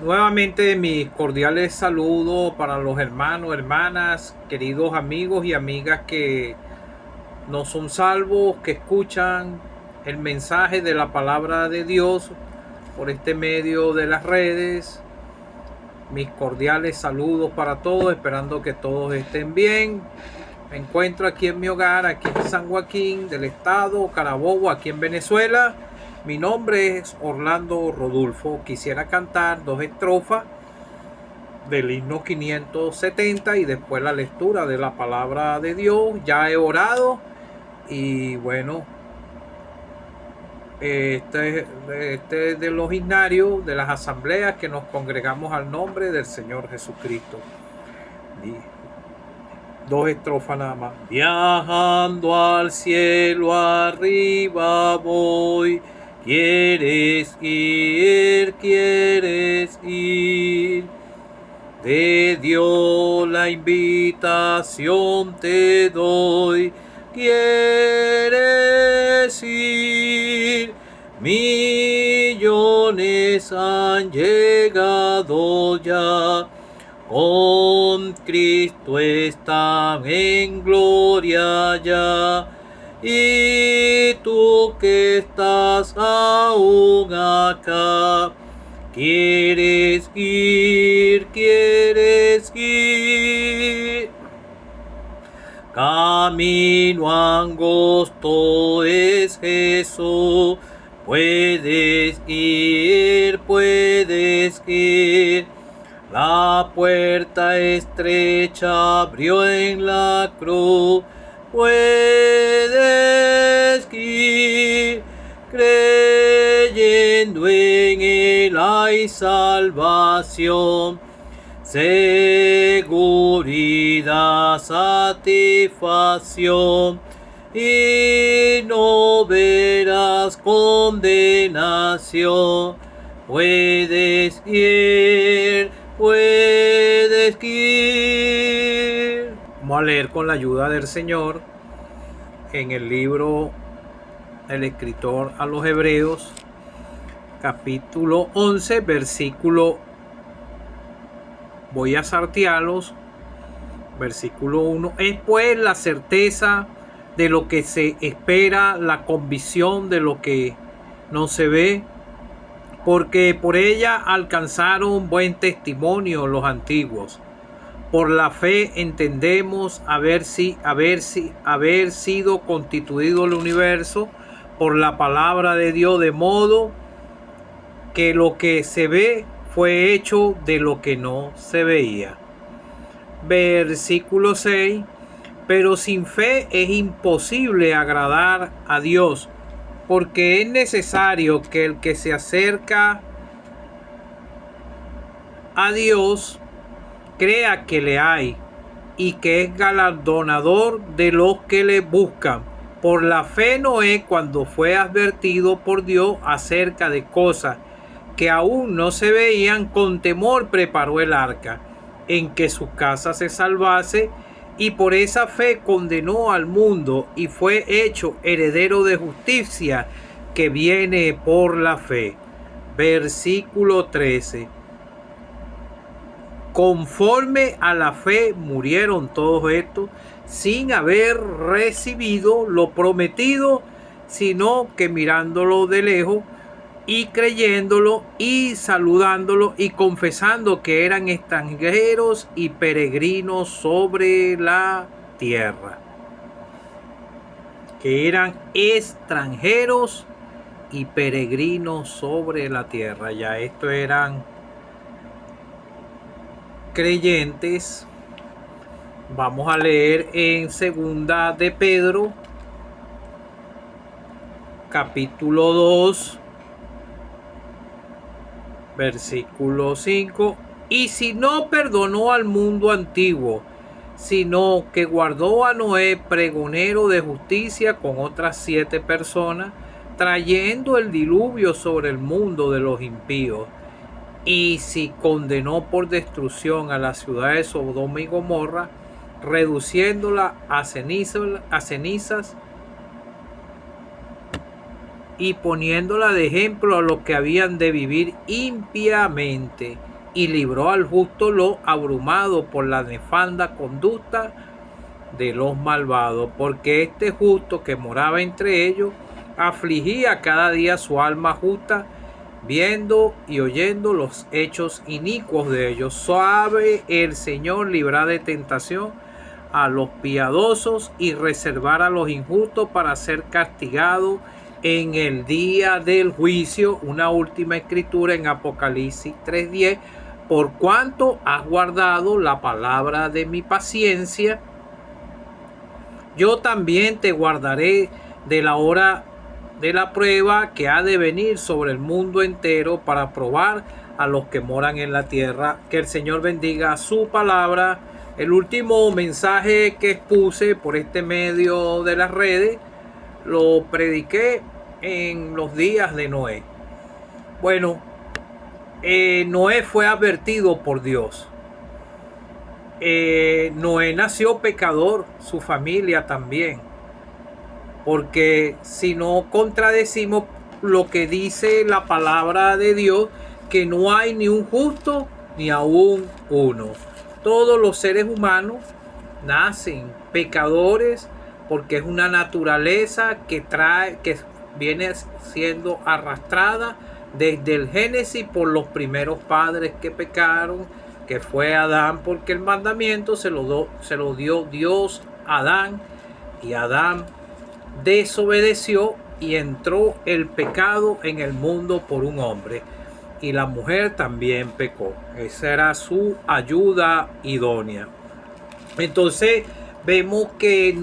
Nuevamente mis cordiales saludos para los hermanos, hermanas, queridos amigos y amigas que no son salvos, que escuchan el mensaje de la palabra de Dios por este medio de las redes. Mis cordiales saludos para todos, esperando que todos estén bien. Me encuentro aquí en mi hogar, aquí en San Joaquín del estado Carabobo, aquí en Venezuela. Mi nombre es Orlando Rodulfo. Quisiera cantar 2 estrofas del himno 570 y después la lectura de la palabra de Dios. Ya he orado y bueno, este es de los himnarios de las asambleas que nos congregamos al nombre del Señor Jesucristo. 2 estrofas nada más. Viajando al cielo arriba voy, quieres ir, de Dios la invitación te doy, quieres ir. Millones han llegado ya, con Cristo están en gloria ya. Y tú que estás aún acá, quieres ir. Camino angosto es Jesús, puedes ir. La puerta estrecha abrió en la cruz, puedes ir. Creyendo en Él hay salvación, seguridad, satisfacción, y no verás condenación. Puedes ir. Vamos a leer con la ayuda del Señor en el libro El escritor a los Hebreos, capítulo 11, versículo, voy a saltearlos, versículo 1. Es pues la certeza de lo que se espera, la convicción de lo que no se ve, porque por ella alcanzaron buen testimonio los antiguos. Por la fe entendemos haber sido constituido el universo por la palabra de Dios, de modo que lo que se ve fue hecho de lo que no se veía. Versículo 6. Pero sin fe es imposible agradar a Dios, porque es necesario que el que se acerca a Dios crea que le hay y que es galardonador de los que le buscan. Por la fe Noé, cuando fue advertido por Dios acerca de cosas que aún no se veían, con temor preparó el arca, en que su casa se salvase, y por esa fe condenó al mundo y fue hecho heredero de justicia que viene por la fe. Versículo 13. Conforme a la fe murieron todos estos sin haber recibido lo prometido, sino que mirándolo de lejos y creyéndolo y saludándolo y confesando que eran extranjeros y peregrinos sobre la tierra. Que eran extranjeros y peregrinos sobre la tierra. Ya estos eran creyentes. Vamos a leer en segunda de Pedro, capítulo 2, versículo 5. Y si no perdonó al mundo antiguo, sino que guardó a Noé pregonero de justicia con otras 7 personas, trayendo el diluvio sobre el mundo de los impíos. Y si condenó por destrucción a la ciudad de Sodoma y Gomorra, reduciéndola a cenizas y poniéndola de ejemplo a los que habían de vivir impíamente, y libró al justo lo abrumado por la nefanda conducta de los malvados, porque este justo que moraba entre ellos afligía cada día su alma justa, viendo y oyendo los hechos inicuos de ellos. Sabe el Señor librar de tentación a los piadosos y reservar a los injustos para ser castigados en el día del juicio. Una última escritura en Apocalipsis 3:10. Por cuanto has guardado la palabra de mi paciencia, yo también te guardaré de la hora de la prueba que ha de venir sobre el mundo entero para probar a los que moran en la tierra. Que el Señor bendiga su palabra. El último mensaje que expuse por este medio de las redes lo prediqué en los días de Noé. Bueno, Noé fue advertido por Dios. Noé nació pecador, su familia también, porque si no contradecimos lo que dice la palabra de Dios, que no hay ni un justo ni aún uno. Todos los seres humanos nacen pecadores porque es una naturaleza que viene siendo arrastrada desde el Génesis por los primeros padres que pecaron, que fue Adán, porque el mandamiento se lo dio Dios a Adán, y Adán desobedeció y entró el pecado en el mundo por un hombre, y la mujer también pecó. Esa era su ayuda idónea. Entonces vemos que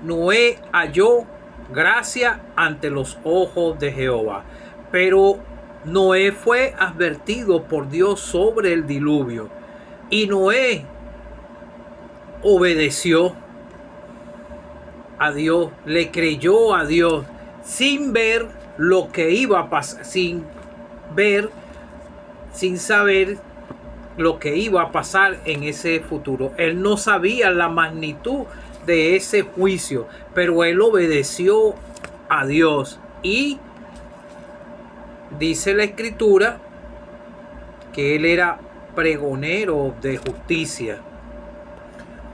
Noé halló gracia ante los ojos de Jehová, pero Noé fue advertido por Dios sobre el diluvio, y Noé obedeció a Dios, le creyó a Dios sin ver lo que iba a pasar, sin saber lo que iba a pasar en ese futuro. Él no sabía la magnitud de ese juicio, pero él obedeció a Dios, y dice la escritura que él era pregonero de justicia.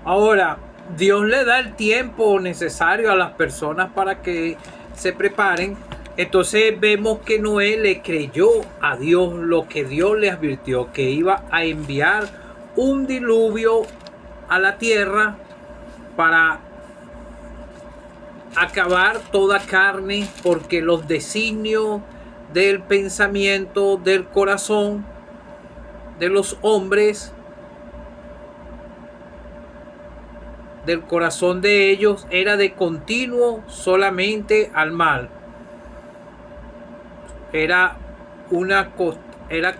Ahora, Dios le da el tiempo necesario a las personas para que se preparen. Entonces vemos que Noé le creyó a Dios lo que Dios le advirtió, que iba a enviar un diluvio a la tierra para acabar toda carne, porque los designios del pensamiento, del corazón de los hombres, del corazón de ellos, era de continuo solamente al mal. Era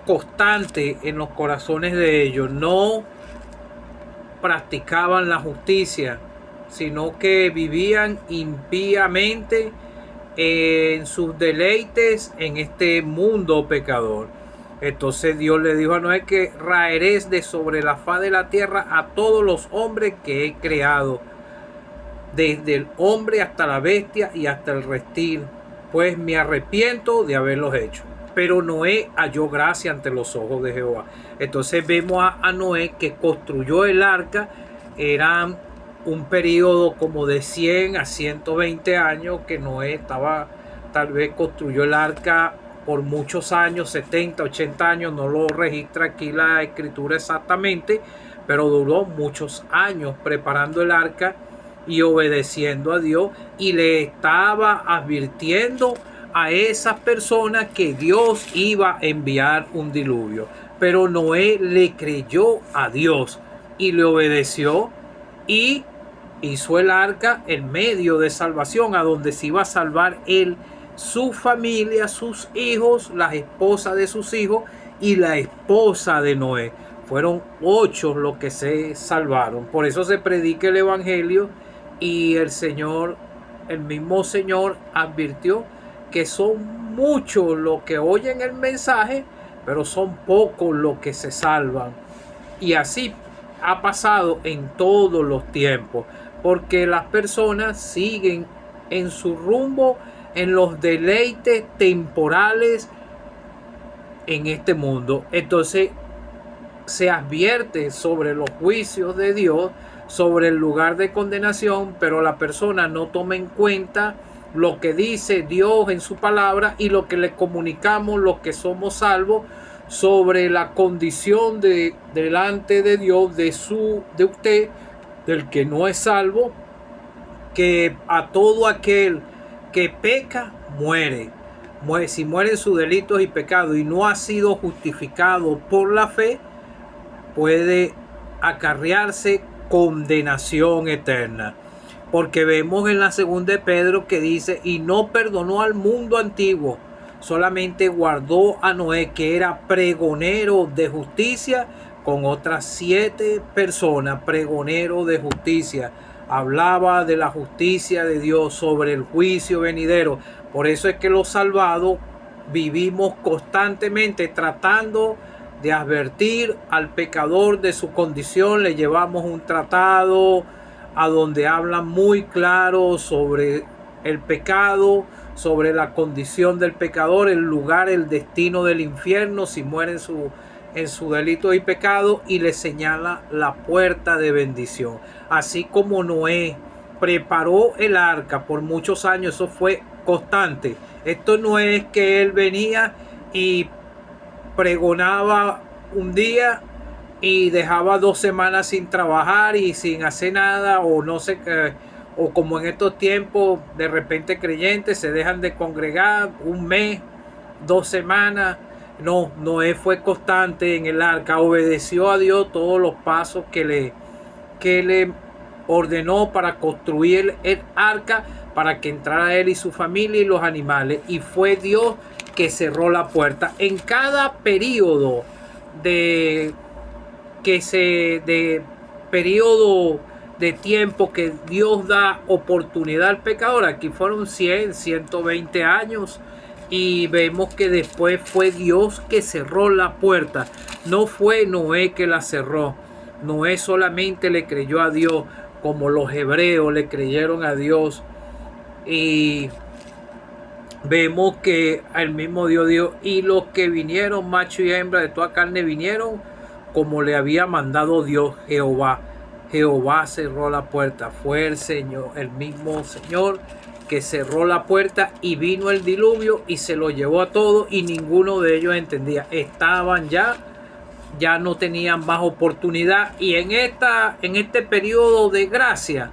constante en los corazones de ellos. No practicaban la justicia, sino que vivían impíamente en sus deleites en este mundo pecador. Entonces Dios le dijo a Noé que raeré de sobre la faz de la tierra a todos los hombres que he creado, desde el hombre hasta la bestia y hasta el reptil, pues me arrepiento de haberlos hecho. Pero Noé halló gracia ante los ojos de Jehová. Entonces vemos a Noé que construyó el arca. Era un periodo como de 100 a 120 años que Noé tal vez construyó el arca por muchos años, 70, 80 años, no lo registra aquí la escritura exactamente, pero duró muchos años preparando el arca y obedeciendo a Dios, y le estaba advirtiendo a esas personas que Dios iba a enviar un diluvio. Pero Noé le creyó a Dios y le obedeció, y hizo el arca en medio de salvación, a donde se iba a salvar él, su familia, sus hijos, las esposas de sus hijos y la esposa de Noé. Fueron 8 los que se salvaron. Por eso se predica el evangelio, y el mismo Señor advirtió que son muchos los que oyen el mensaje, pero son pocos los que se salvan. Y así ha pasado en todos los tiempos, porque las personas siguen en su rumbo, en los deleites temporales en este mundo. Entonces se advierte sobre los juicios de Dios, sobre el lugar de condenación, pero la persona no toma en cuenta lo que dice Dios en su palabra y lo que le comunicamos los que somos salvos sobre la condición delante de Dios de usted, del que no es salvo, que a todo aquel que peca muere. Si muere en sus delitos y pecados y no ha sido justificado por la fe, puede acarrearse condenación eterna. Porque vemos en la segunda de Pedro que dice, y no perdonó al mundo antiguo, solamente guardó a Noé, que era pregonero de justicia, con otras 7 personas, pregonero de justicia. Hablaba de la justicia de Dios sobre el juicio venidero. Por eso es que los salvados vivimos constantemente tratando de advertir al pecador de su condición. Le llevamos un tratado a donde habla muy claro sobre el pecado, sobre la condición del pecador, el lugar, el destino del infierno si muere en su delito y pecado, y le señala la puerta de bendición. Así como Noé preparó el arca por muchos años, eso fue constante. Esto no es que él venía y pregonaba un día y dejaba 2 semanas sin trabajar y sin hacer nada, o no sé qué, o como en estos tiempos de repente creyentes se dejan de congregar un mes, 2 semanas. No, Noé fue constante en el arca, obedeció a Dios todos los pasos que le ordenó para construir el arca, para que entrara él y su familia y los animales, y fue Dios que cerró la puerta. En cada periodo de periodo de tiempo que Dios da oportunidad al pecador, aquí fueron 100, 120 años, y vemos que después fue Dios que cerró la puerta, no fue Noé que la cerró. Noé solamente le creyó a Dios, como los hebreos le creyeron a Dios, y vemos que el mismo Dios dijo, y los que vinieron, macho y hembra de toda carne, vinieron como le había mandado Dios, Jehová. Jehová cerró la puerta. Fue el Señor, el mismo Señor, que cerró la puerta, y vino el diluvio y se lo llevó a todos, y ninguno de ellos entendía. Estaban ya no tenían más oportunidad. Y en este periodo de gracia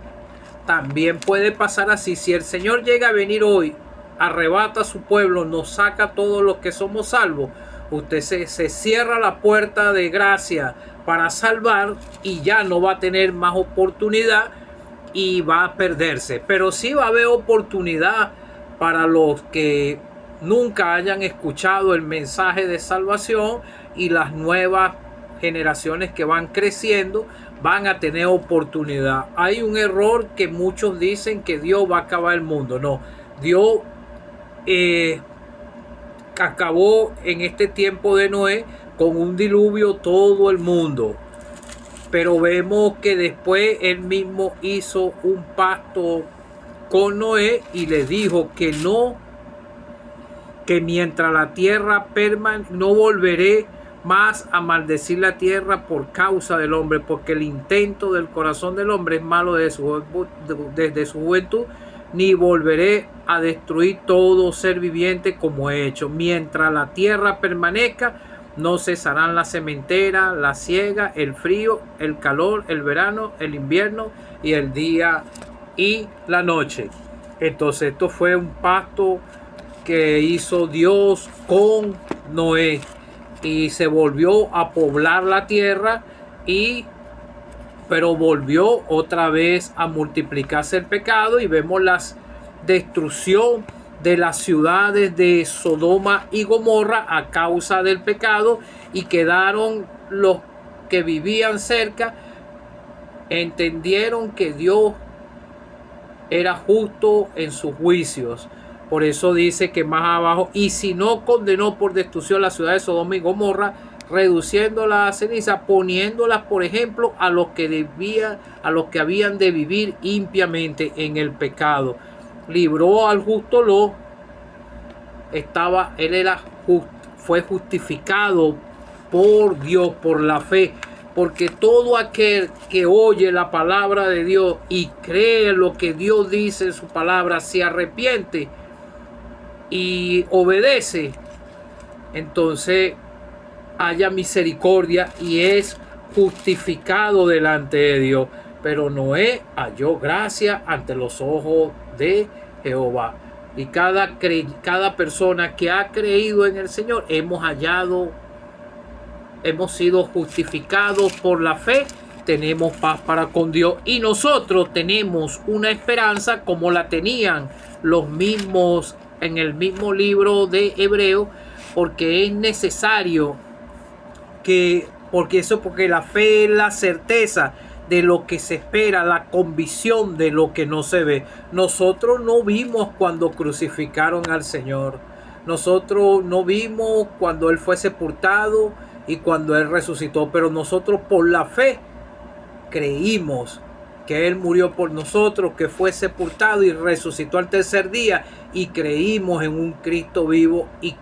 también puede pasar así. Si el Señor llega a venir hoy, arrebata a su pueblo, nos saca a todos los que somos salvos, usted se cierra la puerta de gracia para salvar y ya no va a tener más oportunidad y va a perderse. Pero sí va a haber oportunidad para los que nunca hayan escuchado el mensaje de salvación, y las nuevas generaciones que van creciendo van a tener oportunidad. Hay un error que muchos dicen que Dios va a acabar el mundo. No, Dios acabó en este tiempo de Noé con un diluvio todo el mundo, pero vemos que después él mismo hizo un pacto con Noé y le dijo que mientras la tierra no volveré más a maldecir la tierra por causa del hombre, porque el intento del corazón del hombre es malo desde su juventud, ni volveré a destruir todo ser viviente como he hecho. Mientras la tierra permanezca, no cesarán la sementera, la siega, el frío, el calor, el verano, el invierno y el día y la noche. Entonces esto fue un pacto que hizo Dios con Noé, y se volvió a poblar la tierra, pero volvió otra vez a multiplicarse el pecado, y vemos la destrucción de las ciudades de Sodoma y Gomorra a causa del pecado, y quedaron los que vivían cerca, entendieron que Dios era justo en sus juicios. Por eso dice que más abajo, y si no condenó por destrucción la ciudad de Sodoma y Gomorra, reduciéndolas a ceniza, poniéndolas por ejemplo a los que habían de vivir impiamente en el pecado. Libró al justo fue justificado por Dios, por la fe. Porque todo aquel que oye la palabra de Dios y cree lo que Dios dice en su palabra, se arrepiente y obedece, entonces haya misericordia y es justificado delante de Dios. Pero Noé halló gracia ante los ojos de Jehová. Y cada persona que ha creído en el Señor hemos sido justificados por la fe, tenemos paz para con Dios y nosotros tenemos una esperanza como la tenían los mismos en el mismo libro de Hebreo, porque es necesario porque la fe es la certeza de lo que se espera, la convicción de lo que no se ve. Nosotros no vimos cuando crucificaron al Señor. Nosotros no vimos cuando Él fue sepultado y cuando Él resucitó. Pero nosotros por la fe creímos que Él murió por nosotros, que fue sepultado y resucitó al tercer día. Y creímos en un Cristo vivo y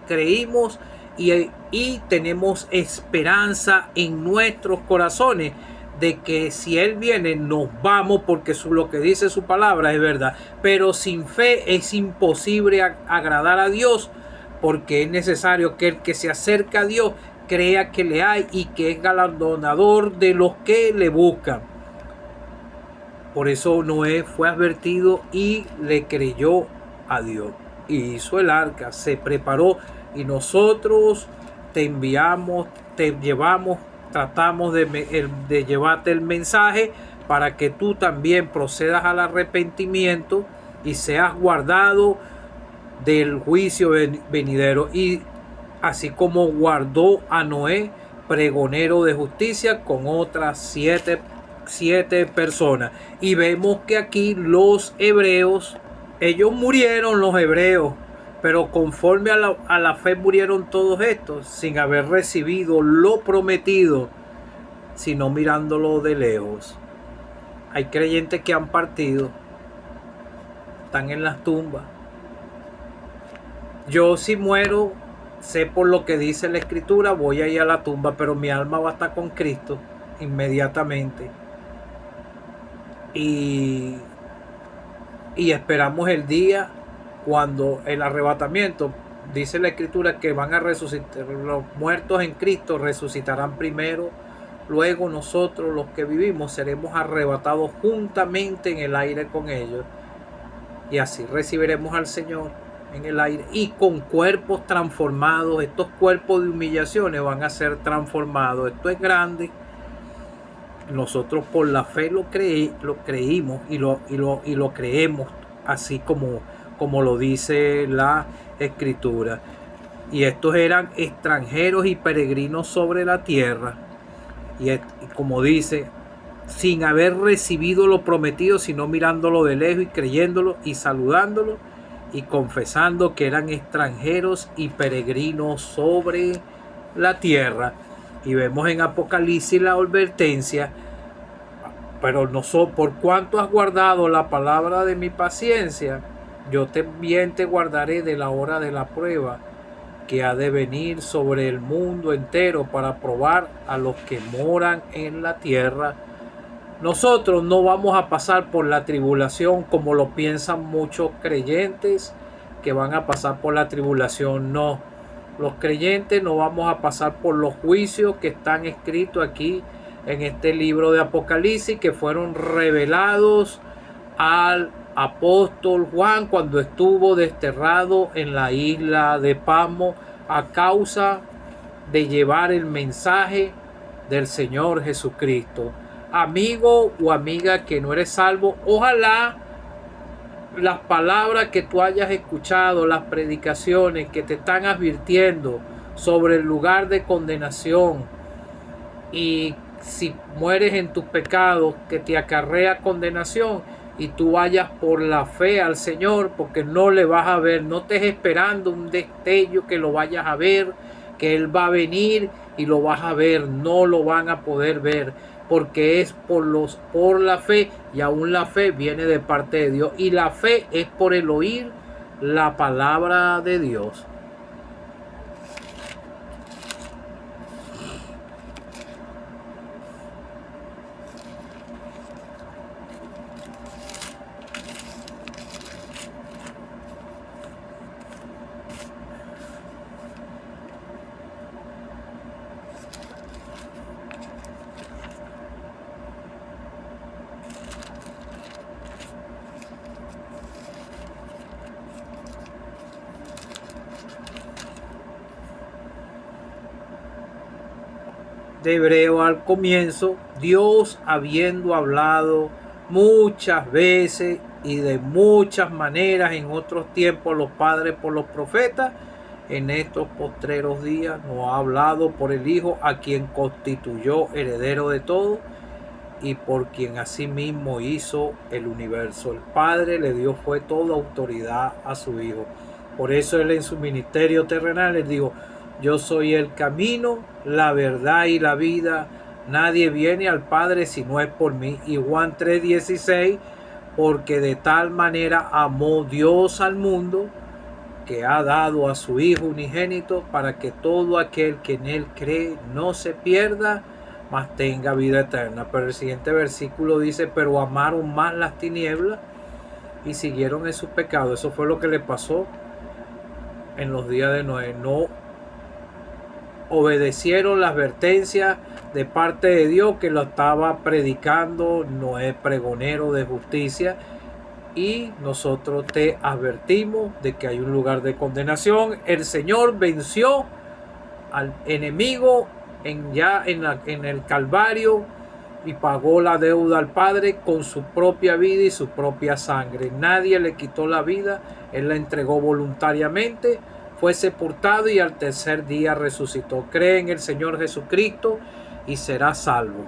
creímos y tenemos esperanza en nuestros corazones de que si Él viene nos vamos, porque lo que dice su palabra es verdad. Pero sin fe es imposible agradar a Dios, porque es necesario que el que se acerca a Dios crea que le hay y que es galardonador de los que le buscan. Por eso Noé fue advertido y le creyó a Dios y hizo el arca, se preparó. Y nosotros te enviamos, te llevamos, tratamos de llevarte el mensaje para que tú también procedas al arrepentimiento y seas guardado del juicio venidero. Y así como guardó a Noé, pregonero de justicia, con otras siete personas. Y vemos que aquí los hebreos, ellos murieron, los hebreos, pero conforme a la fe murieron todos estos, sin haber recibido lo prometido, sino mirándolo de lejos. Hay creyentes que han partido, están en las tumbas. Yo si muero, sé por lo que dice la Escritura, voy a ir a la tumba, pero mi alma va a estar con Cristo inmediatamente. Y esperamos el día cuando el arrebatamiento, dice la Escritura que van a resucitar, los muertos en Cristo resucitarán primero, luego nosotros los que vivimos seremos arrebatados juntamente en el aire con ellos, y así recibiremos al Señor en el aire y con cuerpos transformados. Estos cuerpos de humillaciones van a ser transformados. Esto es grande. Nosotros por la fe lo creímos y lo creemos, así como lo dice la Escritura. Y estos eran extranjeros y peregrinos sobre la tierra. Y como dice, sin haber recibido lo prometido, sino mirándolo de lejos y creyéndolo y saludándolo y confesando que eran extranjeros y peregrinos sobre la tierra. Y vemos en Apocalipsis la advertencia: pero por cuanto has guardado la palabra de mi paciencia, yo también te guardaré de la hora de la prueba que ha de venir sobre el mundo entero para probar a los que moran en la tierra. Nosotros no vamos a pasar por la tribulación como lo piensan muchos creyentes, que van a pasar por la tribulación. No, los creyentes no vamos a pasar por los juicios que están escritos aquí en este libro de Apocalipsis, que fueron revelados al apóstol Juan cuando estuvo desterrado en la isla de Patmos a causa de llevar el mensaje del Señor Jesucristo. Amigo o amiga que no eres salvo, ojalá las palabras que tú hayas escuchado, las predicaciones que te están advirtiendo sobre el lugar de condenación, y si mueres en tus pecados que te acarrea condenación, y tú vayas por la fe al Señor, porque no le vas a ver, no estés esperando un destello que lo vayas a ver, que Él va a venir y lo vas a ver. No lo van a poder ver, porque es por la fe, y aún la fe viene de parte de Dios, y la fe es por el oír la palabra de Dios. de Hebreo al comienzo, Dios habiendo hablado muchas veces y de muchas maneras en otros tiempos los padres por los profetas, en estos postreros días nos ha hablado por el Hijo, a quien constituyó heredero de todo y por quien asimismo hizo el universo. El Padre le dio fue toda autoridad a su Hijo. Por eso él en su ministerio terrenal les dijo: yo soy el camino, la verdad y la vida. Nadie viene al Padre si no es por mí. Y Juan 3:16, porque de tal manera amó Dios al mundo, que ha dado a su Hijo unigénito, para que todo aquel que en él cree no se pierda, mas tenga vida eterna. Pero el siguiente versículo dice: pero amaron más las tinieblas y siguieron en sus pecados. Eso fue lo que le pasó en los días de Noé. No obedecieron la advertencia de parte de Dios, que lo estaba predicando Noé, pregonero de justicia. Y nosotros te advertimos de que hay un lugar de condenación. El Señor venció al enemigo en el Calvario y pagó la deuda al Padre con su propia vida y su propia sangre. Nadie le quitó la vida, Él la entregó voluntariamente, fue sepultado y al tercer día resucitó. Cree en el Señor Jesucristo y será salvo.